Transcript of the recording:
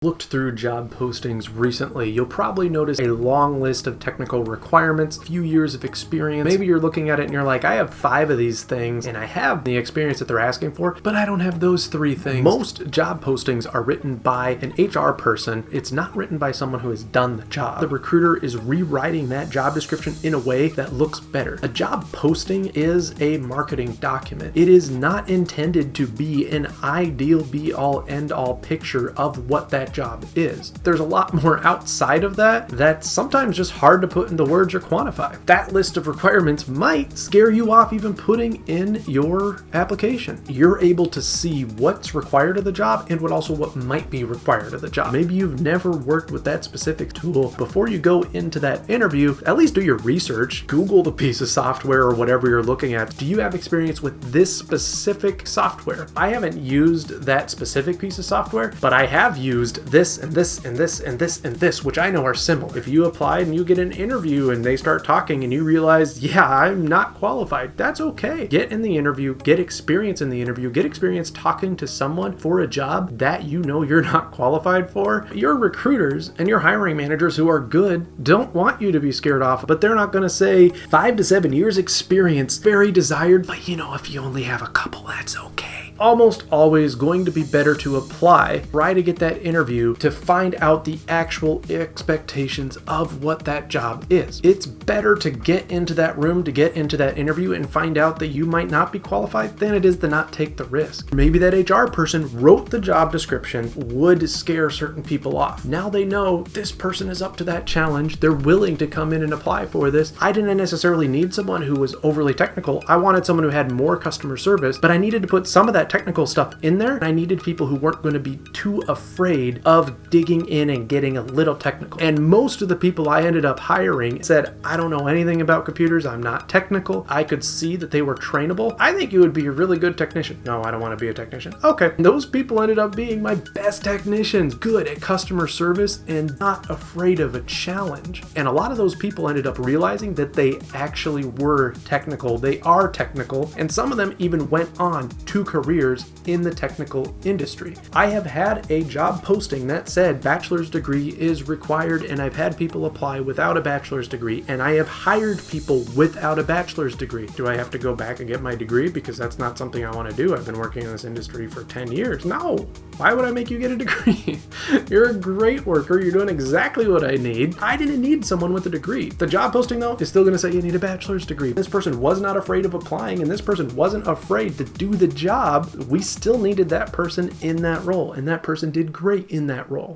Looked through job postings recently, you'll probably notice a long list of technical requirements, few years of experience. Maybe you're looking at it and you're like, I have 5 of these things and I have the experience that they're asking for, but I don't have those 3 things. Most job postings are written by an HR person. It's not written by someone who has done the job. The recruiter is rewriting that job description in a way that looks better. A job posting is a marketing document. It is not intended to be an ideal be-all end-all picture of what that job is. There's a lot more outside of that that's sometimes just hard to put into words or quantify. That list of requirements might scare you off even putting in your application. You're able to see what's required of the job and what might be required of the job. Maybe you've never worked with that specific tool. Before you go into that interview, at least do your research. Google the piece of software or whatever you're looking at. Do you have experience with this specific software? I haven't used that specific piece of software, but I have used this and this and this and this and this, which I know are similar. If you apply and you get an interview and they start talking and you realize, yeah, I'm not qualified, that's okay. Get in the interview, get experience in the interview, get experience talking to someone for a job that you know you're not qualified for. Your recruiters and your hiring managers who are good don't want you to be scared off, but they're not going to say 5 to 7 years experience, very desired, but if you only have a couple, that's okay. Almost always going to be better to apply, try to get that interview to find out the actual expectations of what that job is. It's better to get into that room, to get into that interview and find out that you might not be qualified than it is to not take the risk. Maybe that HR person wrote the job description would scare certain people off. Now they know this person is up to that challenge. They're willing to come in and apply for this. I didn't necessarily need someone who was overly technical. I wanted someone who had more customer service, but I needed to put some of that technical stuff in there. And I needed people who weren't going to be too afraid of digging in and getting a little technical. And most of the people I ended up hiring said, I don't know anything about computers. I'm not technical. I could see that they were trainable. I think you would be a really good technician. No, I don't want to be a technician. Okay. Those people ended up being my best technicians, good at customer service and not afraid of a challenge. And a lot of those people ended up realizing that they actually were technical. They are technical. And some of them even went on to careers in the technical industry. I have had a job posting that said bachelor's degree is required, and I've had people apply without a bachelor's degree, and I have hired people without a bachelor's degree. Do I have to go back and get my degree because that's not something I want to do? I've been working in this industry for 10 years. No. Why would I make you get a degree? You're a great worker. You're doing exactly what I need. I didn't need someone with a degree. The job posting, though, is still going to say you need a bachelor's degree. This person was not afraid of applying, and this person wasn't afraid to do the job. We still needed that person in that role, and that person did great in that role.